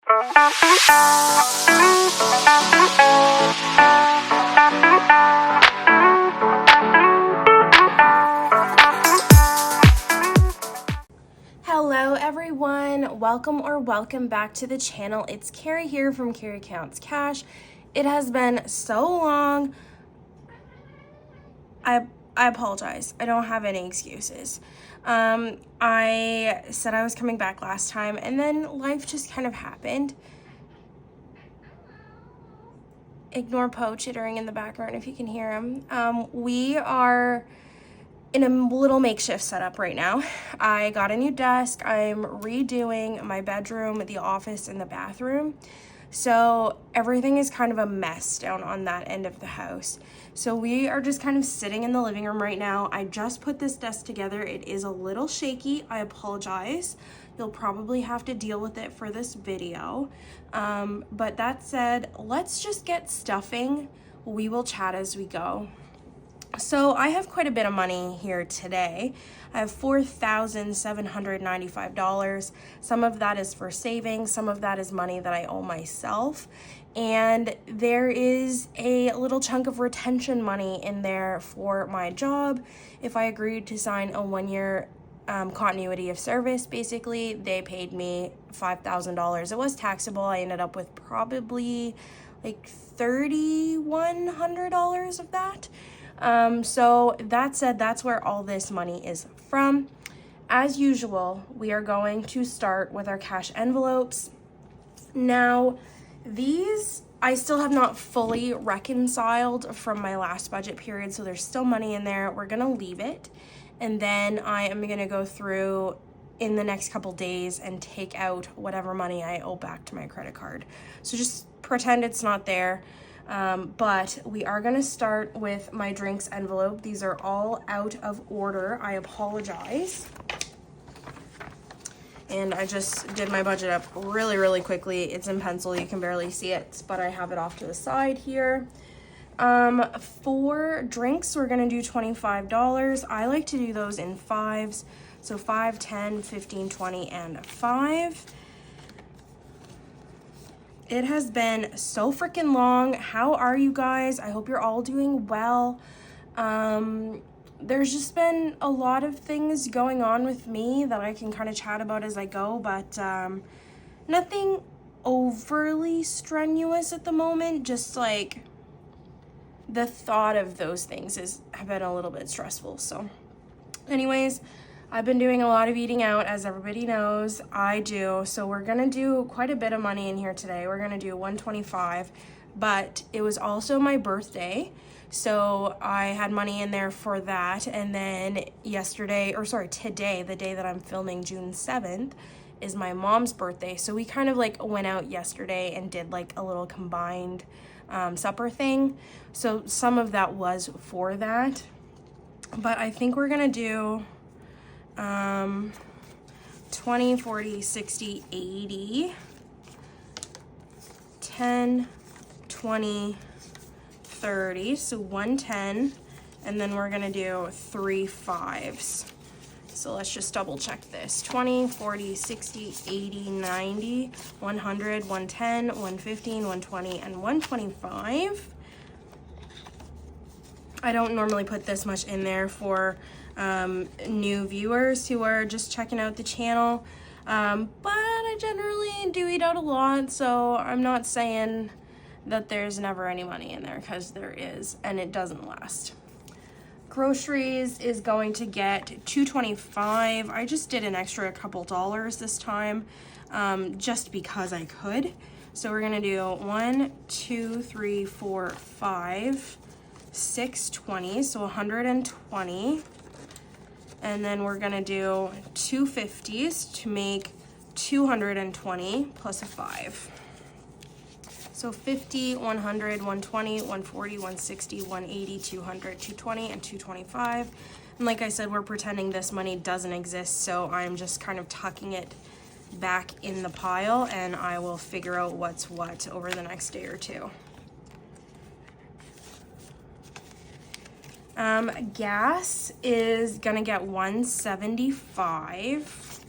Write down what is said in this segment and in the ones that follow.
Hello everyone, welcome back to the channel. It's Carrie here from Carrie Counts Cash. It has been so long. I apologize. I don't have any excuses. I said I was coming back last time and then life just kind of happened. Ignore Poe chittering in the background if you can hear him. We are in a little makeshift setup right now. I got a new desk. I'm redoing my bedroom, the office, and the bathroom. So everything is kind of a mess down on that end of the house. So we are just kind of sitting in the living room right now. I just put this desk together. It is a little shaky. I apologize. You'll probably have to deal with it for this video. But that said, let's just get stuffing. We will chat as we go. So I have quite a bit of money here today. I have $4,795. Some of that is for savings. Some of that is money that I owe myself. And there is a little chunk of retention money in there for my job. If I agreed to sign a 1-year continuity of service, basically, they paid me $5,000. It was taxable. I ended up with probably like $3,100 of that. So that said, that's where all this money is from. As usual, we are going to start with our cash envelopes. Now, these I still have not fully reconciled from my last budget period, so there's still money in there. We're gonna leave it, and then I am gonna go through in the next couple days and take out whatever money I owe back to my credit card. So just pretend it's not there. But we are going to start with my drinks envelope. These are all out of order. I apologize. And I just did my budget up really quickly. It's in pencil. You can barely see it, but I have it off to the side here. For drinks, we're going to do $25. I like to do those in fives. So 5, 10, 15, 20, and 5. It has been so freaking long. How are you guys? I hope you're all doing well. There's just been a lot of things going on with me that I can kind of chat about as I go, but nothing overly strenuous at the moment. Just like the thought of those things have been a little bit stressful. So anyways, I've been doing a lot of eating out, as everybody knows. I do. So we're going to do quite a bit of money in here today. We're going to do $125, but it was also my birthday. So I had money in there for that. And then today, the day that I'm filming, June 7th, is my mom's birthday. So we kind of like went out yesterday and did like a little combined supper thing. So some of that was for that. But I think we're going to do 20, 40, 60, 80, 10, 20, 30, so 110, and then we're gonna do 3 5s. So let's just double check this. 20, 40, 60, 80, 90, 100, 110, 115, 120, and 125. I don't normally put this much in there for new viewers who are just checking out the channel, but I generally do eat out a lot, so I'm not saying that there's never any money in there, because there is, and it doesn't last. Groceries is going to get $225. I just did an extra couple dollars this time, just because I could. So we're gonna do 1, 2, 3, 4, 5, 6 20s, so 120. And then we're gonna do 2 50s to make 220 plus a 5. So 50, 100, 120, 140, 160, 180, 200, 220, and 225. And like I said, we're pretending this money doesn't exist, so I'm just kind of tucking it back in the pile, and I will figure out what's what over the next day or two. Gas is gonna get $175.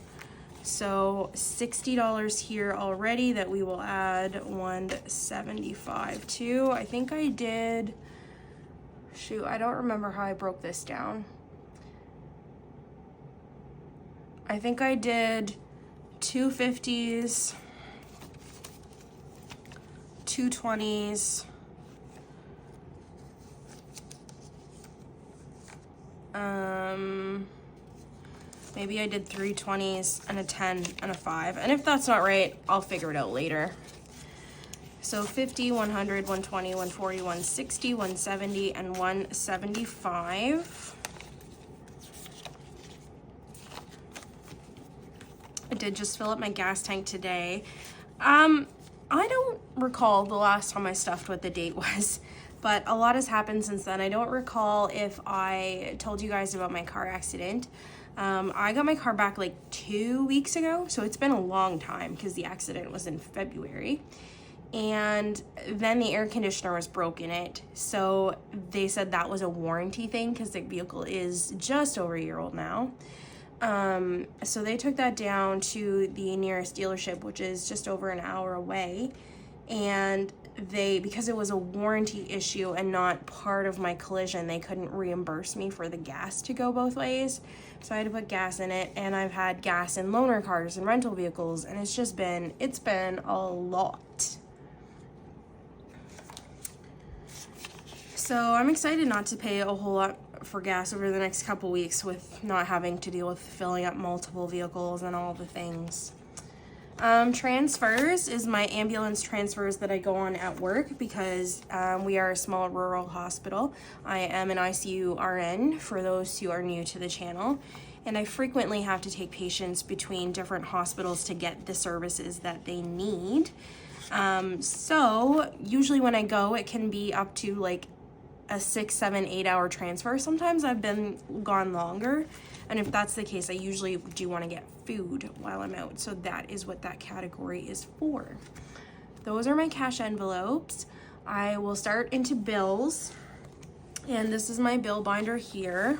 So $60 here already that we will add $175 to. I think I did, shoot, I don't remember how I broke this down. I think I did 250s, 220s, maybe I did 320s and a 10 and a 5. And if that's not right, I'll figure it out later. So 50, 100, 120, 140, 160, 170, and 175. I did just fill up my gas tank today. I don't recall the last time I stuffed what the date was, but a lot has happened since then. I don't recall if I told you guys about my car accident. I got my car back like 2 weeks ago, so it's been a long time because the accident was in February. And then the air conditioner was broken in it, so they said that was a warranty thing because the vehicle is just over a year old now. So they took that down to the nearest dealership, which is just over an hour away, and because it was a warranty issue and not part of my collision, they couldn't reimburse me for the gas to go both ways. So I had to put gas in it, and I've had gas in loaner cars and rental vehicles, and it's been a lot. So I'm excited not to pay a whole lot for gas over the next couple weeks with not having to deal with filling up multiple vehicles and all the things. Transfers is my ambulance transfers that I go on at work because we are a small rural hospital. I am an ICU RN for those who are new to the channel, and I frequently have to take patients between different hospitals to get the services that they need. So usually when I go, it can be up to like a 6, 7, 8 hour transfer. Sometimes I've been gone longer, and if that's the case, I usually do want to get food while I'm out, so that is what that category is for. Those are my cash envelopes. I will start into bills, and this is my bill binder here.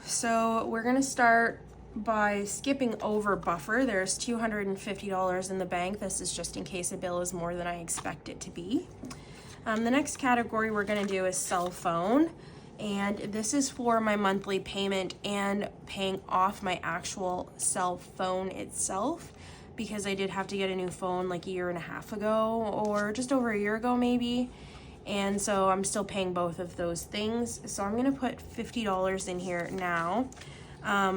So we're gonna start by skipping over buffer. There's $250 in the bank. This is just in case a bill is more than I expect it to be. The next category we're gonna do is cell phone, and this is for my monthly payment and paying off my actual cell phone itself, because I did have to get a new phone like a year and a half ago, or just over a year ago maybe, and so I'm still paying both of those things. So I'm gonna put $50 in here now.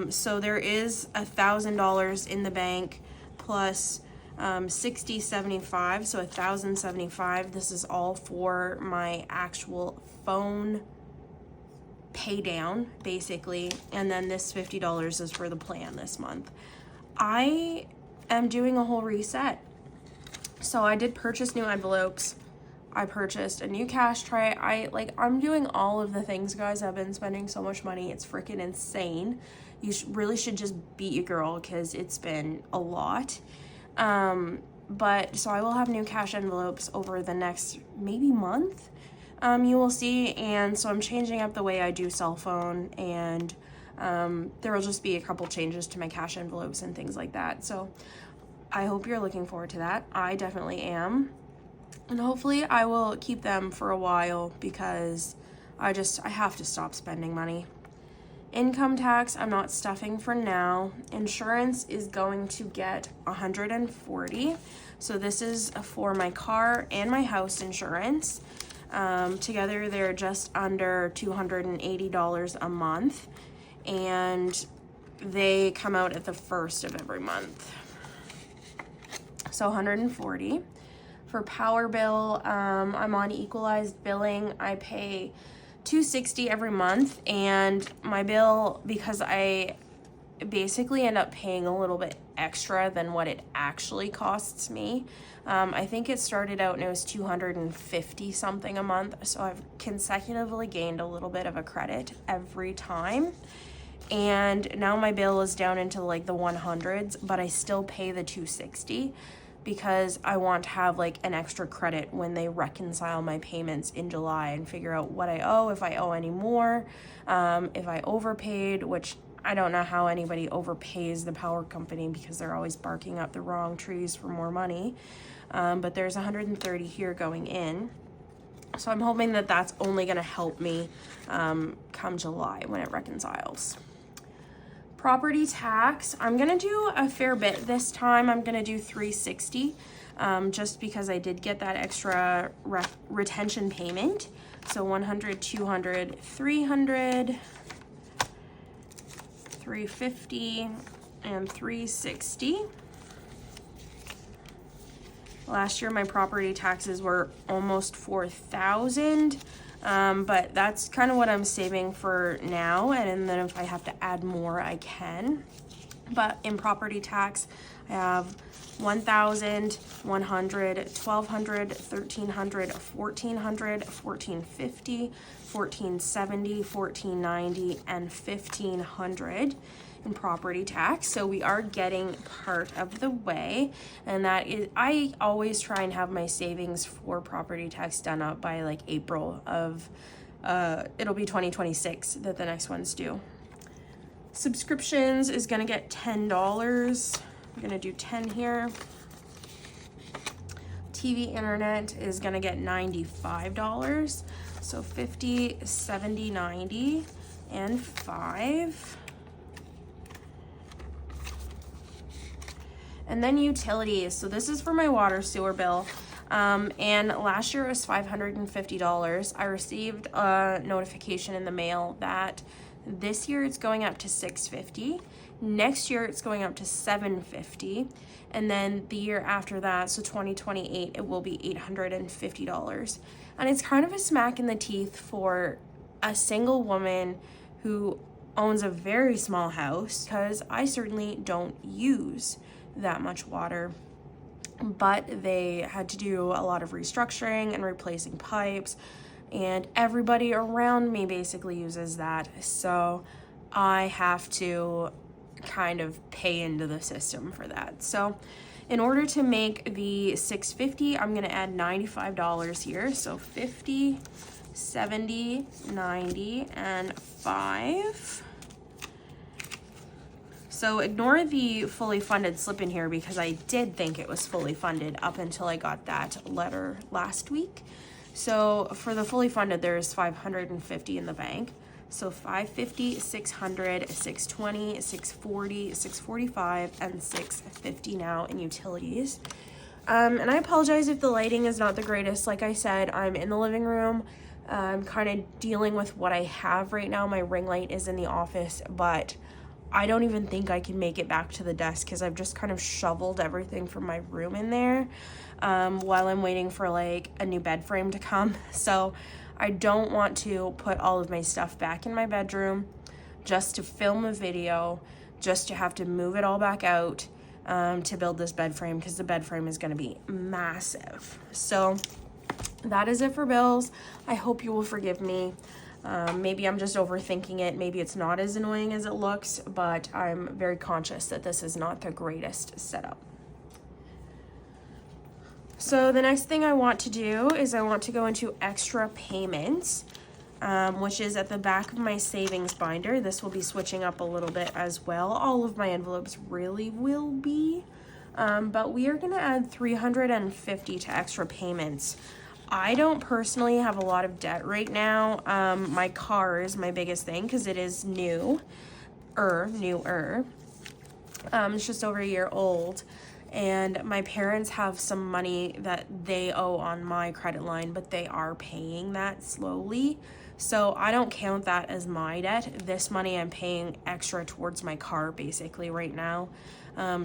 So there is $1,000 in the bank plus 60, 75, so 1,075. This is all for my actual phone pay down, basically, and then this $50 is for the plan this month. I am doing a whole reset. So I did purchase new envelopes. I purchased a new cash tray. I'm doing all of the things, guys. I've been spending so much money. It's freaking insane. You really should just beat your girl because it's been a lot. But so I will have new cash envelopes over the next maybe month. You will see, and so I'm changing up the way I do cell phone, and there will just be a couple changes to my cash envelopes and things like that. So I hope you're looking forward to that. I definitely am. And hopefully I will keep them for a while because I have to stop spending money. Income tax, I'm not stuffing for now. Insurance is going to get $140. So this is for my car and my house insurance. Together they're just under $280 a month, and they come out at the first of every month. So $140. For power bill, I'm on equalized billing. I pay $260 every month, and my bill, because I basically end up paying a little bit extra than what it actually costs me. I think it started out and it was $250 something a month, so I've consecutively gained a little bit of a credit every time. And now my bill is down into like the 100s, but I still pay the $260 because I want to have like an extra credit when they reconcile my payments in July and figure out what I owe, if I owe any more, if I overpaid, which I don't know how anybody overpays the power company because they're always barking up the wrong trees for more money. But there's 130 here going in. So I'm hoping that that's only going to help me come July when it reconciles. Property tax, I'm going to do a fair bit this time. I'm going to do $360 just because I did get that extra retention payment. So 100, 200, 300, 350, and 360. Last year my property taxes were almost $4,000, but that's kind of what I'm saving for now, and then if I have to add more, I can. But in property tax, I have $1,000, $100, $1,200, $1,300, $1,400, $1,450, $1,470, $1,490, and $1,500 in property tax. So we are getting part of the way, and that is, I always try and have my savings for property tax done up by like April of it'll be 2026 that the next one's due. Subscriptions is gonna get $10. I'm gonna do 10 here. TV internet is gonna get $95. So 50, 70, 90, and 5. And then utilities. So this is for my water sewer bill. And last year it was $550. I received a notification in the mail that this year it's going up to $650. Next year it's going up to $750. And then the year after that, so 2028, it will be $850. And it's kind of a smack in the teeth for a single woman who owns a very small house, because I certainly don't use that much water, but they had to do a lot of restructuring and replacing pipes, and everybody around me basically uses that, so I have to kind of pay into the system for that. So in order to make the $650, I'm going to add $95 here, so 50, 70, 90, and 5. So ignore the fully funded slip in here because I did think it was fully funded up until I got that letter last week. So for the fully funded, there's $550 in the bank. So $550, $600, $620, $640, $645, and $650 now in utilities. And I apologize if the lighting is not the greatest. Like I said, I'm in the living room. I'm kind of dealing with what I have right now. My ring light is in the office, but I don't even think I can make it back to the desk because I've just kind of shoveled everything from my room in there while I'm waiting for like a new bed frame to come. So I don't want to put all of my stuff back in my bedroom just to film a video, just to have to move it all back out to build this bed frame, because the bed frame is going to be massive. So that is it for bills. I hope you will forgive me. Maybe I'm just overthinking it. Maybe it's not as annoying as it looks, but I'm very conscious that this is not the greatest setup. So the next thing I want to do is I want to go into extra payments, which is at the back of my savings binder. This will be switching up a little bit as well. All of my envelopes really will be, but we are going to add $350 to extra payments. I don't personally have a lot of debt right now. My car is my biggest thing because it is newer. It's just over a year old. And my parents have some money that they owe on my credit line, but they are paying that slowly. So I don't count that as my debt. This money I'm paying extra towards my car basically right now.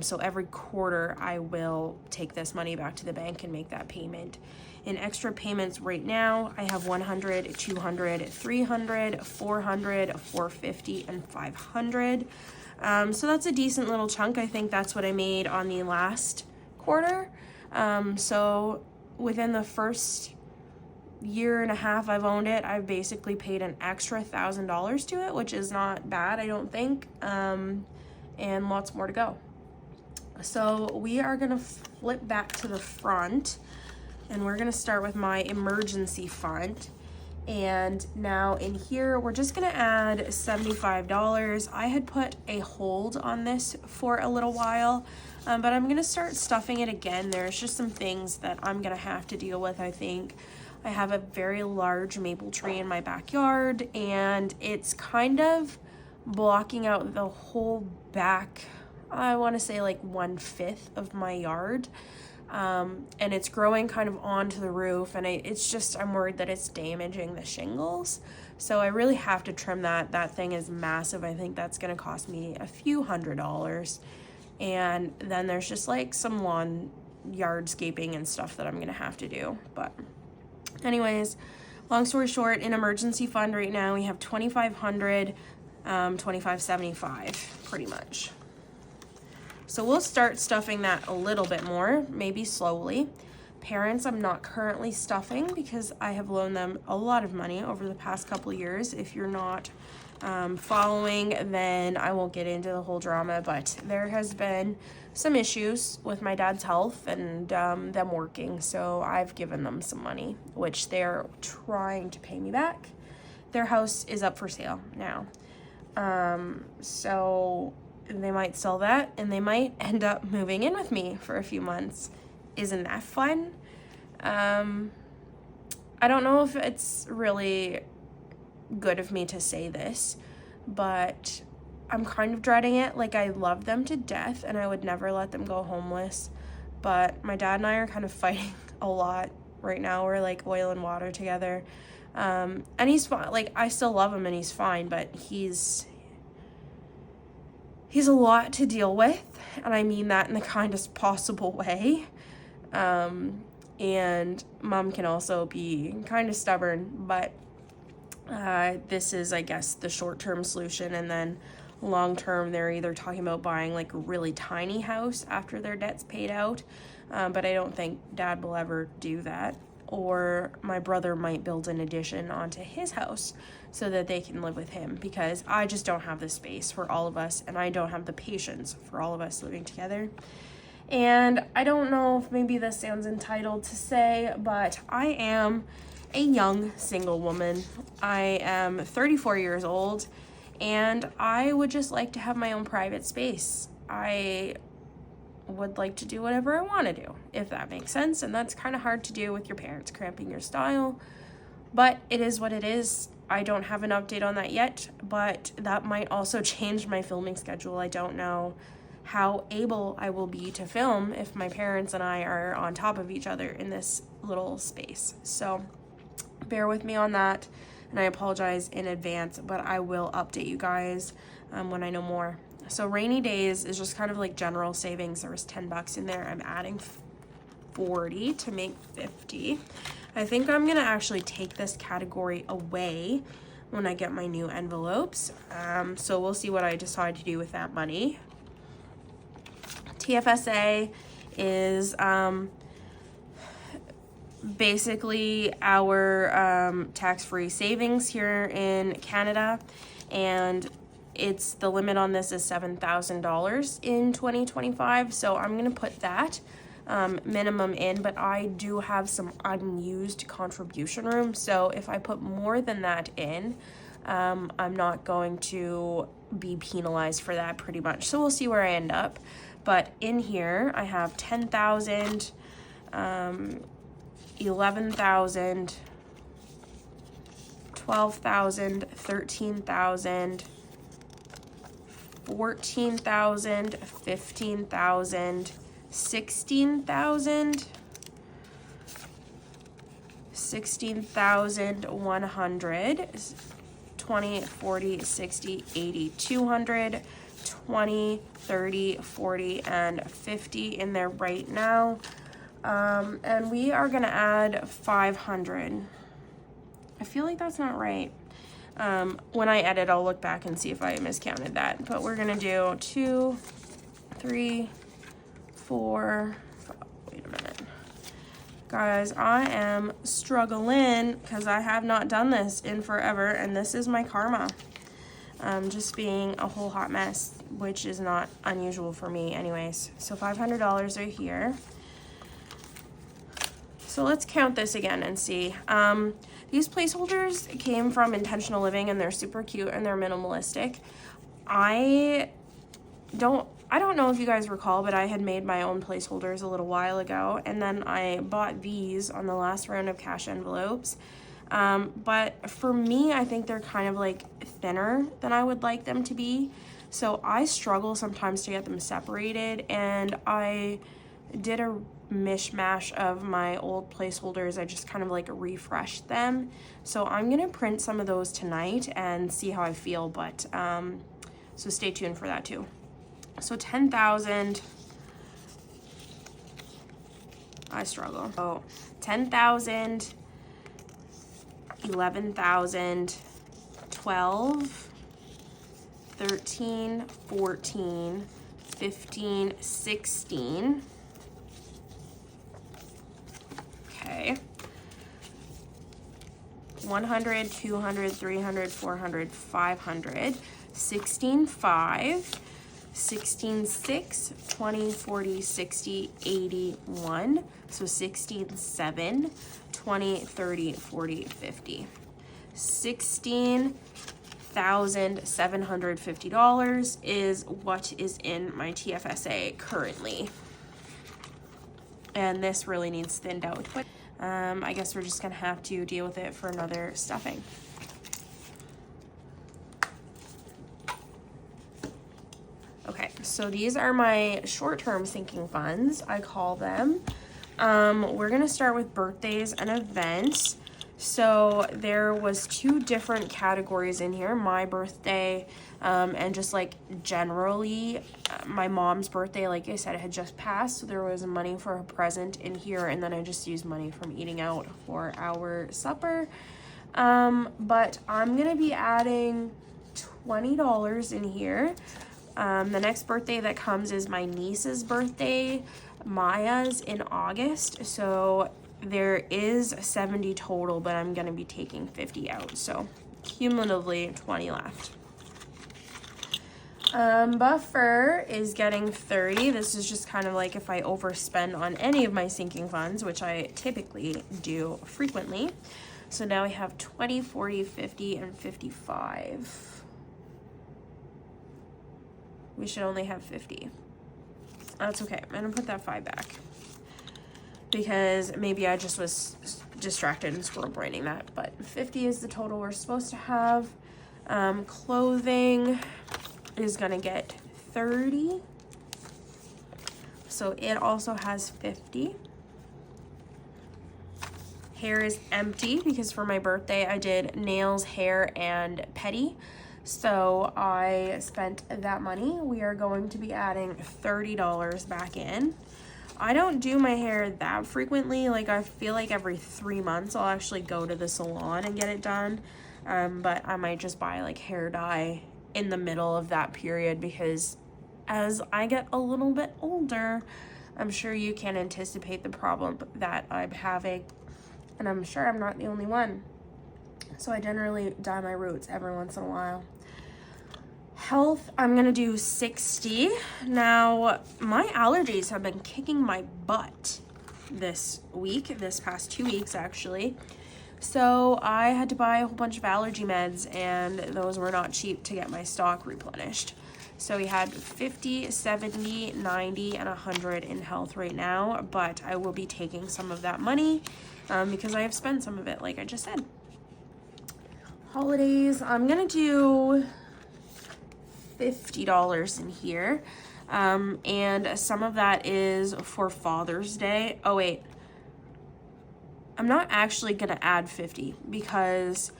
So every quarter I will take this money back to the bank and make that payment. In extra payments right now, I have $100, $200, $300, $400, $450, and $500. So that's a decent little chunk. I think that's what I made on the last quarter. So within the first year and a half I've owned it, I've basically paid an extra $1,000 to it, which is not bad, I don't think. And lots more to go. So we are gonna flip back to the front, and we're gonna start with my emergency fund. And now in here, we're just gonna add $75. I had put a hold on this for a little while, but I'm gonna start stuffing it again. There's just some things that I'm gonna have to deal with, I think. I have a very large maple tree in my backyard, and it's kind of blocking out the whole back, I wanna say like 1/5 of my yard. And it's growing kind of onto the roof, and I'm worried that it's damaging the shingles. So I really have to trim that. That thing is massive. I think that's gonna cost me a few $100s. And then there's just like some lawn yardscaping and stuff that I'm gonna have to do. But anyways, long story short, in emergency fund right now, we have $2,500, $2,575 pretty much. So we'll start stuffing that a little bit more, maybe slowly. Parents, I'm not currently stuffing because I have loaned them a lot of money over the past couple of years. If you're not following, then I won't get into the whole drama, but there has been some issues with my dad's health and them working, so I've given them some money, which they're trying to pay me back. Their house is up for sale now. So they might sell that, and they might end up moving in with me for a few months. Isn't that fun? I don't know if it's really good of me to say this, but I'm kind of dreading it. Like, I love them to death, and I would never let them go homeless. But my dad and I are kind of fighting a lot right now. We're like oil and water together. And he's fine. Like, I still love him, and he's fine, but he's a lot to deal with, and I mean that in the kindest possible way. And mom can also be kind of stubborn, but this is, I guess, the short-term solution, and then long-term, they're either talking about buying like a really tiny house after their debt's paid out, but I don't think dad will ever do that. Or my brother might build an addition onto his house so that they can live with him, because I just don't have the space for all of us, and I don't have the patience for all of us living together. And I don't know if maybe this sounds entitled to say, but I am a young single woman. I am 34 years old, and I would just like to have my own private space. I would like to do whatever I want to do, if that makes sense. And that's kind of hard to do with your parents cramping your style, but it is what it is. I don't have an update on that yet, but that might also change my filming schedule. I don't know how able I will be to film if my parents and I are on top of each other in this little space. So bear with me on that, and I apologize in advance, but I will update you guys when I know more. So rainy days is just kind of like general savings. There was $10 in there. I'm adding 40 to make 50. I think I'm gonna actually take this category away when I get my new envelopes. So we'll see what I decide to do with that money. TFSA is basically our tax-free savings here in Canada, and the limit on this is $7,000 in 2025, so I'm gonna put that minimum in, but I do have some unused contribution room, so if I put more than that in, I'm not going to be penalized for that pretty much. So we'll see where I end up. But in here, I have 10,000, 11,000, 12,000, 13,000, 14,000, 15,000, 16,000, 16,100, 20, 40, 60, 80, 200, 20, 30, 40, and 50 in there right now. And we are gonna add 500. I feel like that's not right. When I edit, I'll look back and see if I miscounted that. But we're gonna do 2, 3, 4, 5. Wait a minute. Guys, I am struggling because I have not done this in forever, and this is my karma. Just being a whole hot mess, which is not unusual for me anyways. So $500 right here. So let's count this again and see. These placeholders came from Intentional Living, and they're super cute and they're minimalistic. I don't know if you guys recall, but I had made my own placeholders a little while ago, and then I bought these on the last round of cash envelopes. But for me, I think they're kind of like thinner than I would like them to be. So I struggle sometimes to get them separated, and I did a mishmash of my old placeholders. I just kind of like refreshed them. So I'm gonna print some of those tonight and see how I feel, but so stay tuned for that too. So 10,000, I struggle. Oh, 10,000, 11,000, 12, 13, 14, 15, 16. Okay. 100, 200, 300, 400, 500, 16, 5, 16, 6, 20, 40, 60, 81. So 16, 7, 20, 30, 40, 50. $16,750 is what is in my TFSA currently. And this really needs thinned out. I guess we're just gonna have to deal with it for another stuffing. Okay, so these are my short-term sinking funds, I call them. We're gonna start with birthdays and events. So there was 2 different categories in here, my birthday, and just like generally my mom's birthday, like I said, it had just passed, so there was money for a present in here, and then I just used money from eating out for our supper. But I'm gonna be adding $20 in here. The next birthday that comes is my niece's birthday. Maya's in August, so there is 70 total, but I'm gonna be taking 50 out, so cumulatively 20 left. Buffer is getting 30. This is just kind of like if I overspend on any of my sinking funds, which I typically do frequently. So now we have 20, 40, 50, and 55. We should only have 50. That's okay. I'm gonna put that 5 back because maybe I just was distracted and squirrel braining that, but 50 is the total we're supposed to have. Clothing is gonna get 30. So it also has 50. Hair is empty because for my birthday I did nails, hair, and pedi. So I spent that money. We are going to be adding $30 back in. I don't do my hair that frequently. Like I feel like every 3 months I'll actually go to the salon and get it done. But I might just buy like hair dye in the middle of that period because as I get a little bit older, I'm sure you can anticipate the problem that I'm having. And I'm sure I'm not the only one. So I generally dye my roots every once in a while. Health, I'm gonna do 60. Now, my allergies have been kicking my butt this past 2 weeks actually. So I had to buy a whole bunch of allergy meds, and those were not cheap to get my stock replenished. So we had 50, 70, 90, and 100 in health right now, but I will be taking some of that money because I have spent some of it, like I just said. Holidays, I'm gonna do $50 in here, and some of that is for Father's Day. Oh wait, I'm not actually gonna add 50 because,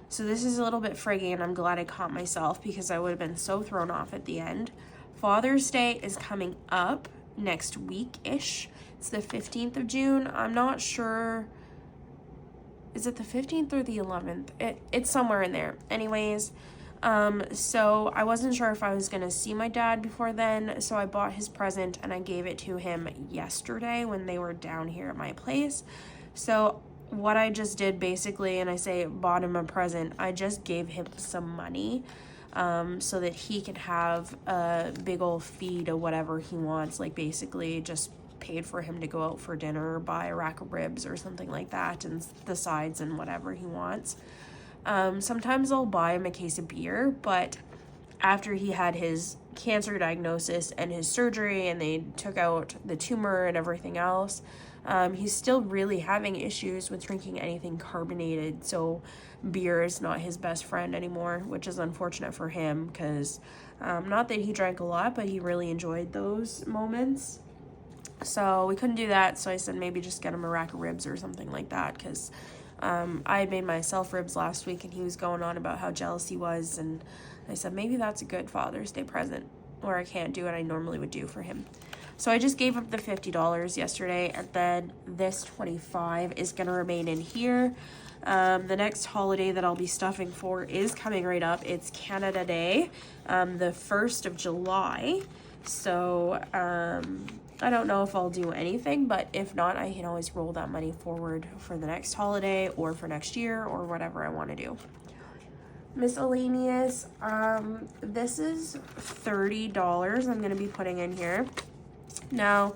so this is a little bit friggy, and I'm glad I caught myself because I would have been so thrown off at the end. Father's Day is coming up next week-ish. It's the 15th of June. I'm not sure, is it the 15th or the 11th? It's somewhere in there. Anyways, so I wasn't sure if I was gonna see my dad before then, so I bought his present and I gave it to him yesterday when they were down here at my place. So what I just did basically, and I say bought him a present, I just gave him some money so that he can have a big old feed of whatever he wants, like basically just paid for him to go out for dinner or buy a rack of ribs or something like that, and the sides and whatever he wants. Sometimes I'll buy him a case of beer, but after he had his cancer diagnosis and his surgery and they took out the tumor and everything else, he's still really having issues with drinking anything carbonated, so beer is not his best friend anymore, which is unfortunate for him because not that he drank a lot, but he really enjoyed those moments. So we couldn't do that, so I said maybe just get him a rack of ribs or something like that, because I made myself ribs last week and he was going on about how jealous he was, and I said maybe that's a good Father's Day present, or I can't do what I normally would do for him. So I just gave up the $50 yesterday, and then this $25 is going to remain in here. The next holiday that I'll be stuffing for is coming right up. It's Canada Day, the 1st of July. So I don't know if I'll do anything, but if not, I can always roll that money forward for the next holiday or for next year or whatever I want to do. Miscellaneous, this is $30 I'm going to be putting in here. Now,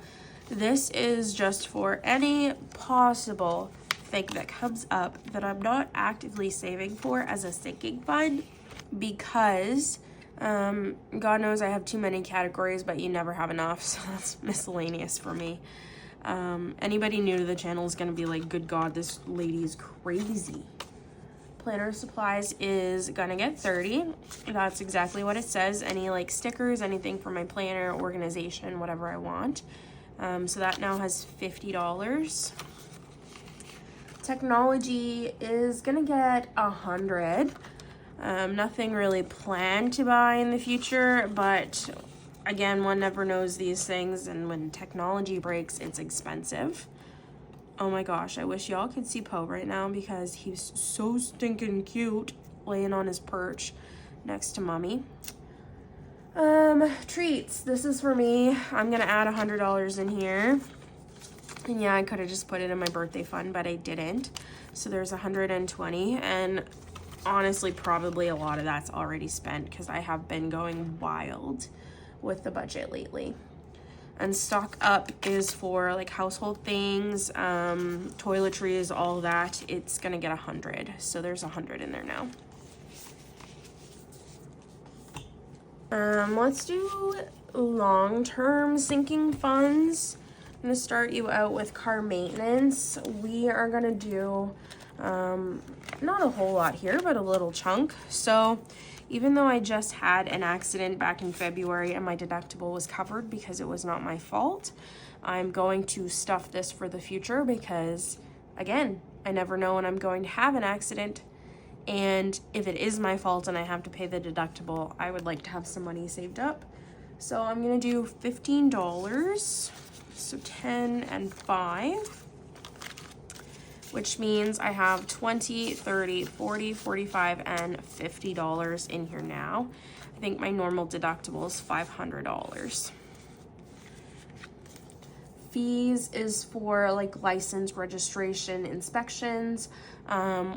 this is just for any possible thing that comes up that I'm not actively saving for as a sinking fund, because God knows I have too many categories, but you never have enough, so that's miscellaneous for me. Anybody new to the channel is going to be like, good God, this lady is crazy. Planner supplies is gonna get $30. That's exactly what it says. Any like stickers, anything for my planner, organization, whatever I want. So that now has $50. Technology is gonna get $100. Nothing really planned to buy in the future, but again, one never knows these things, and when technology breaks, it's expensive. Oh my gosh, I wish y'all could see Poe right now because he's so stinking cute laying on his perch next to mommy. Treats. This is for me. I'm gonna add $100 in here. And yeah, I could have just put it in my birthday fund, but I didn't. So there's 120, and honestly, probably a lot of that's already spent because I have been going wild with the budget lately. And stock up is for like household things, toiletries, all that. It's gonna get 100, so there's 100 in there now. Let's do long-term sinking funds. I'm gonna start you out with car maintenance. We are gonna do not a whole lot here, but a little chunk. So even though I just had an accident back in February and my deductible was covered because it was not my fault, I'm going to stuff this for the future because, again, I never know when I'm going to have an accident. And if it is my fault and I have to pay the deductible, I would like to have some money saved up. So I'm going to do $15. So 10 and 5. Which means I have $20, $30, $40, $45, and $50 in here now. I think my normal deductible is $500. Fees is for like license, registration, inspections,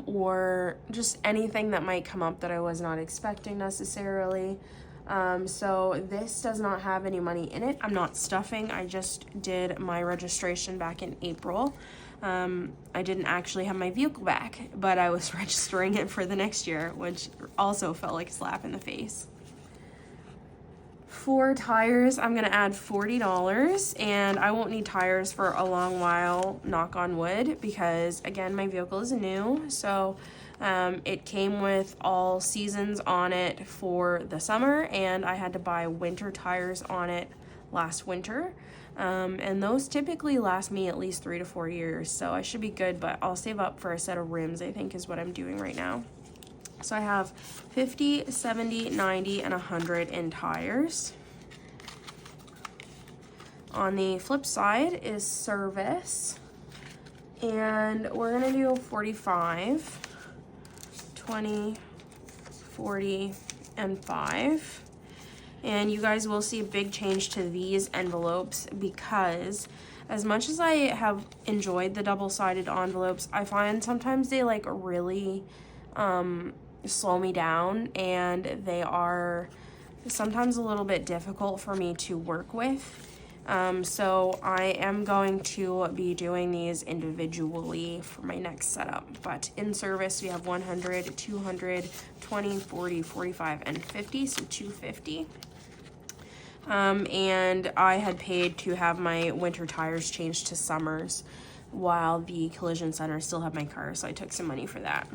or just anything that might come up that I was not expecting necessarily. So this does not have any money in it. I'm not stuffing. I just did my registration back in April. I didn't actually have my vehicle back, but I was registering it for the next year, which also felt like a slap in the face. For tires, I'm gonna add $40, and I won't need tires for a long while, knock on wood, because again, my vehicle is new, so it came with all seasons on it for the summer, and I had to buy winter tires on it last winter. And those typically last me at least 3 to 4 years, so I should be good, but I'll save up for a set of rims, I think is what I'm doing right now. So I have 50, 70, 90, and 100 in tires. On the flip side is service, and we're gonna do 45, 20, 40, and 5. And you guys will see a big change to these envelopes because as much as I have enjoyed the double-sided envelopes, I find sometimes they like really slow me down, and they are sometimes a little bit difficult for me to work with So I am going to be doing these individually for my next setup. But in service, we have 100, 200, 20, 40, 45, and 50, so 250. And I had paid to have my winter tires changed to summers while the collision center still had my car, so I took some money for that.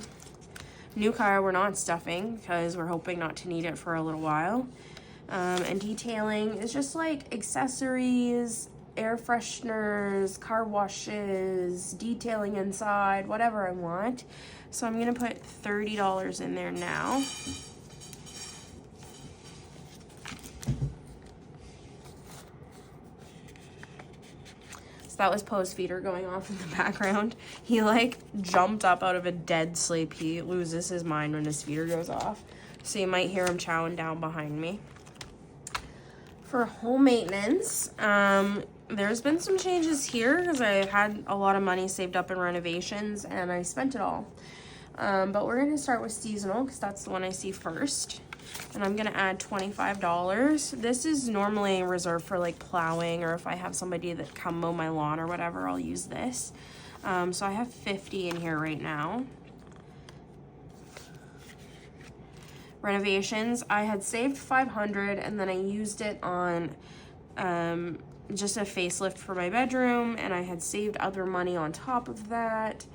New car, we're not stuffing because we're hoping not to need it for a little while. And detailing is just like accessories, air fresheners, car washes, detailing inside, whatever I want. So I'm gonna put $30 in there now. That was Poe's feeder going off in the background. He like jumped up out of a dead sleep. He loses his mind when his feeder goes off. So you might hear him chowing down behind me. For home maintenance, there's been some changes here because I had a lot of money saved up in renovations and I spent it all. But we're gonna start with seasonal because that's the one I see first. And I'm gonna add $25. This is normally reserved for like plowing, or if I have somebody that come mow my lawn or whatever, I'll use this. So I have 50 in here right now. Renovations, I had saved 500 and then I used it on just a facelift for my bedroom, and I had saved other money on top of that.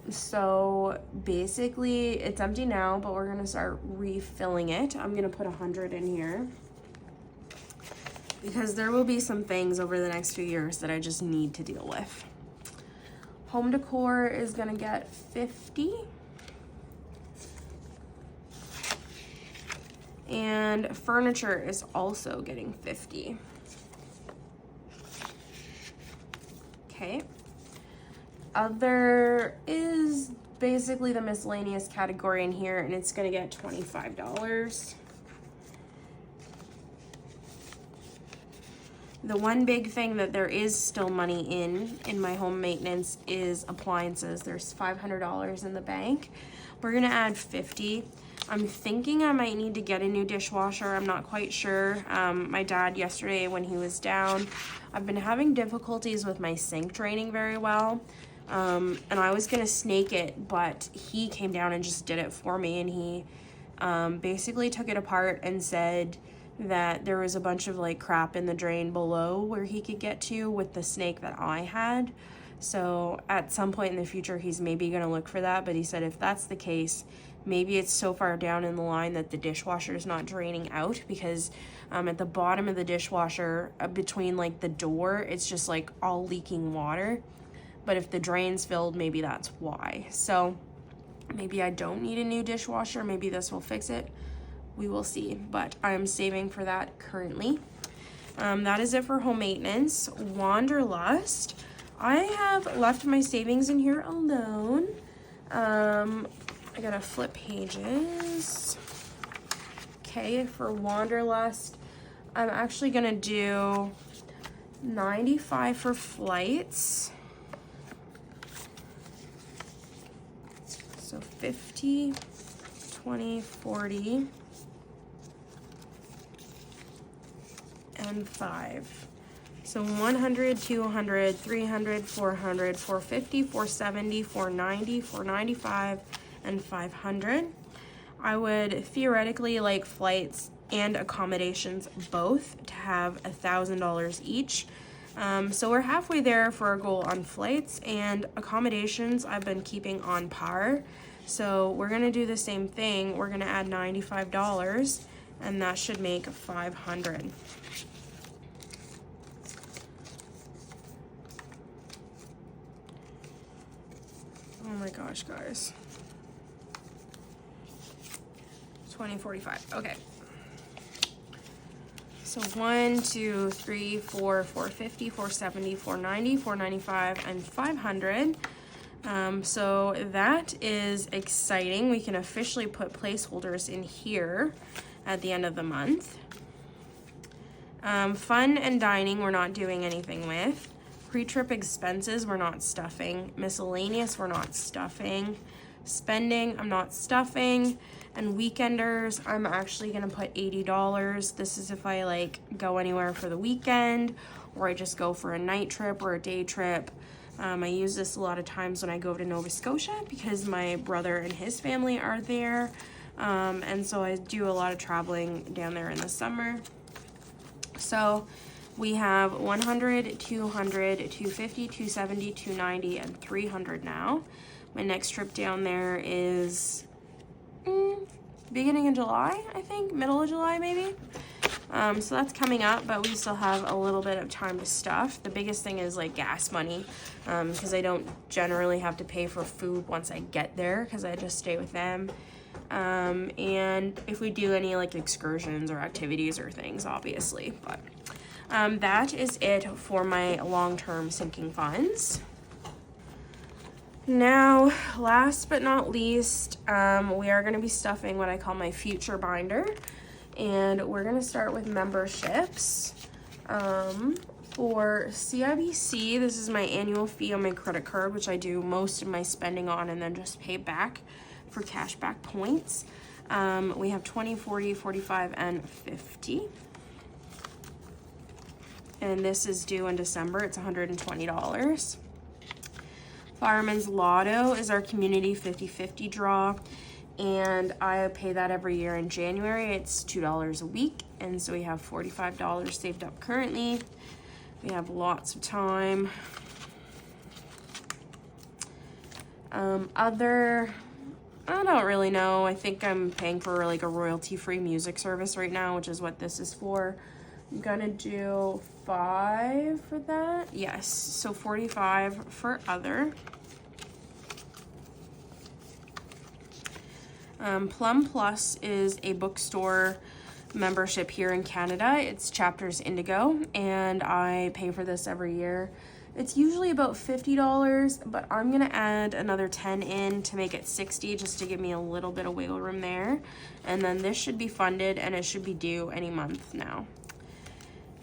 So basically it's empty now, but we're gonna start refilling it. I'm gonna put 100 in here because there will be some things over the next few years that I just need to deal with. Home decor is gonna get 50. And furniture is also getting 50. Okay. Other is basically the miscellaneous category in here, and it's gonna get $25. The one big thing that there is still money in my home maintenance is appliances. There's $500 in the bank. We're gonna add 50. I'm thinking I might need to get a new dishwasher. I'm not quite sure. My dad yesterday when he was down, I've been having difficulties with my sink draining very well. And I was gonna snake it, but he came down and just did it for me, and he basically took it apart and said that there was a bunch of like crap in the drain below where he could get to with the snake that I had. So at some point in the future, he's maybe gonna look for that, but he said if that's the case, maybe it's so far down in the line that the dishwasher is not draining out, because at the bottom of the dishwasher, between like the door, it's just like all leaking water. But if the drain's filled, maybe that's why. So maybe I don't need a new dishwasher. Maybe this will fix it. We will see. But I'm saving for that currently. That is it for home maintenance. Wanderlust. I have left my savings in here alone. I gotta flip pages. Okay, for Wanderlust, I'm actually gonna do 95 for flights. So 50, 20, 40, and 5. So 100, 200, 300, 400, 450, 470, 490, 495, and 500. I would theoretically like flights and accommodations both to have $1,000 each. So we're halfway there for our goal on flights, and accommodations I've been keeping on par. So we're gonna do the same thing. We're gonna add $95, and that should make 500. Oh my gosh, guys. 2045. Okay. So 1, 2, 3, 4, 450, 470, 490, 495, and 500. So that is exciting. We can officially put placeholders in here at the end of the month. Fun and dining, we're not doing anything with. Pre-trip expenses, we're not stuffing. Miscellaneous, we're not stuffing. spending, I'm not stuffing. And weekenders, I'm actually gonna put $80. This is if I like go anywhere for the weekend, or I just go for a night trip or a day trip. I use this a lot of times when I go to Nova Scotia because my brother and his family are there. And so I do a lot of traveling down there in the summer. So we have 100, 200, 250, 270, 290, and 300 now. My next trip down there is beginning of July, I think, middle of July maybe. So that's coming up, but we still have a little bit of time to stuff. The biggest thing is like gas money, because I don't generally have to pay for food once I get there because I just stay with them. And if we do any like excursions or activities or things, obviously, but that is it for my long-term sinking funds. Now, last but not least, we are going to be stuffing what I call my future binder, and we're going to start with memberships. For CIBC, this is my annual fee on my credit card, which I do most of my spending on and then just pay back for cashback points. We have 20, 40, 45, and 50. And this is due in December. It's $120. Fireman's Lotto is our community 50/50 draw, and I pay that every year in January. It's $2 a week, and so we have $45 saved up currently. We have lots of time. I don't really know. I think I'm paying for like a royalty-free music service right now, which is what this is for. I'm gonna do 5 for that. Yes, so 45 for other. Plum Plus is a bookstore membership here in Canada. It's Chapters Indigo, and I pay for this every year. It's usually about $50, but I'm gonna add another 10 in to make it 60, just to give me a little bit of wiggle room there. And then this should be funded, and it should be due any month now.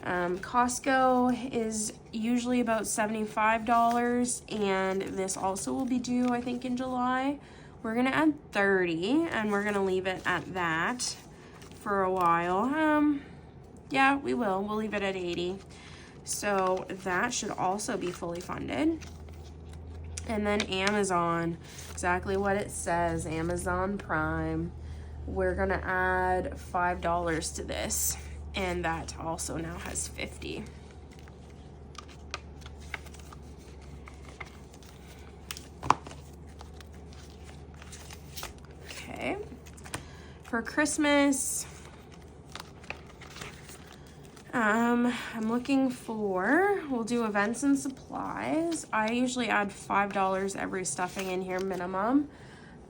Costco is usually about $75, and this also will be due, I think, in July. We're gonna add 30, and we're gonna leave it at that for a while. Yeah, we will. We'll leave it at 80. So that should also be fully funded. And then Amazon, exactly what it says, Amazon Prime. We're gonna add $5 to this, and that also now has 50. Okay. For Christmas, I'm looking for, we'll do events and supplies. I usually add $5 every stuffing in here minimum.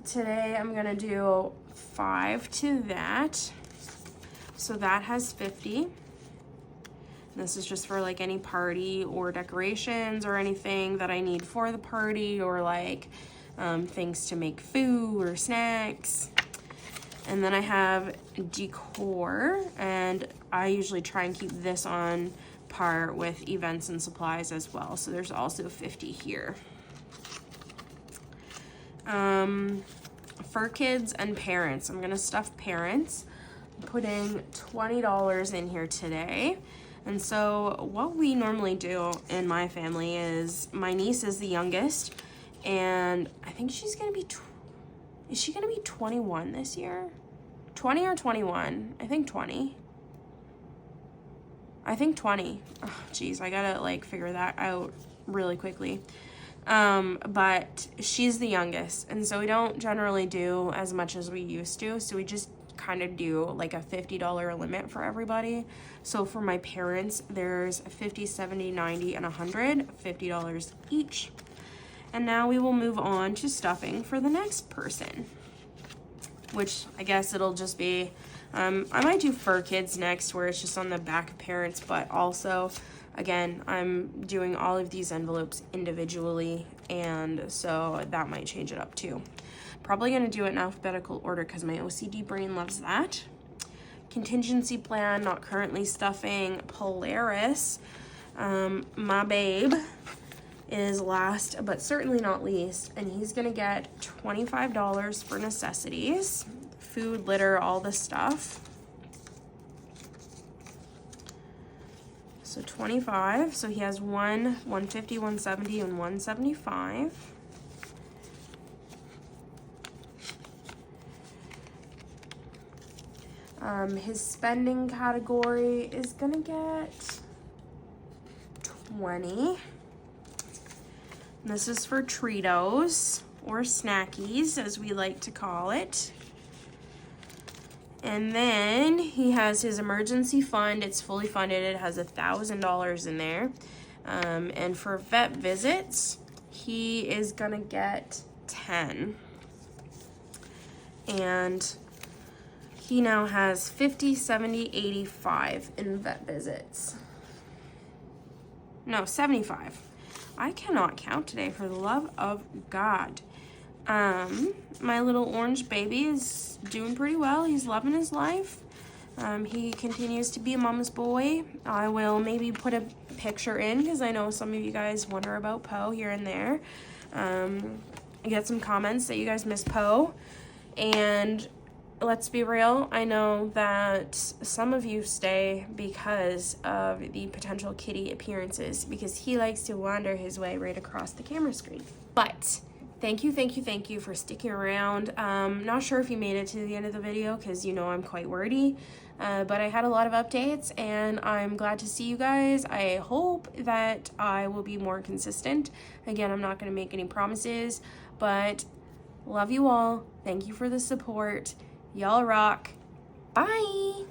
Today I'm gonna do 5 to that. So that has 50. This is just for like any party or decorations or anything that I need for the party, or like things to make food or snacks. And then I have decor, and I usually try and keep this on par with events and supplies as well. So there's also 50 here. For kids and parents, I'm gonna stuff parents. I'm putting $20 in here today. And so what we normally do in my family is, my niece is the youngest, and I think she's gonna be, is she gonna be 21 this year? 20 or 21? I think 20. I think 20. Oh, geez, I gotta like figure that out really quickly. But she's the youngest, and so we don't generally do as much as we used to. So we just kind of do like a $50 limit for everybody. So for my parents, there's 50, 70, 90, and 100, $50 each. And now we will move on to stuffing for the next person, which I guess it'll just be, I might do fur kids next, where it's just on the back of parents, but also, again, I'm doing all of these envelopes individually, and so that might change it up too. Probably gonna do it in alphabetical order because my OCD brain loves that. Contingency plan, not currently stuffing. Polaris, my babe. is last but certainly not least, and he's gonna get $25 for necessities, food, litter, all the stuff. So 25, so he has 150, 170, and 175. His spending category is gonna get 20. And this is for Treatos, or Snackies as we like to call it. And then he has his emergency fund. It's fully funded. It has $1,000 in there. And for vet visits, he is gonna get 10. And he now has 50, 70, 85 in vet visits. No, 75. I cannot count today, for the love of God. My little orange baby is doing pretty well. He's loving his life. He continues to be a mama's boy. I will maybe put a picture in, because I know some of you guys wonder about Poe here and there. I get some comments that you guys miss Poe. And let's be real, I know that some of you stay because of the potential kitty appearances, because he likes to wander his way right across the camera screen. But thank you for sticking around. Not sure if you made it to the end of the video, because you know I'm quite wordy, but I had a lot of updates and I'm glad to see you guys. I hope that I will be more consistent. Again, I'm not going to make any promises, but love you all. Thank you for the support. Y'all rock. Bye.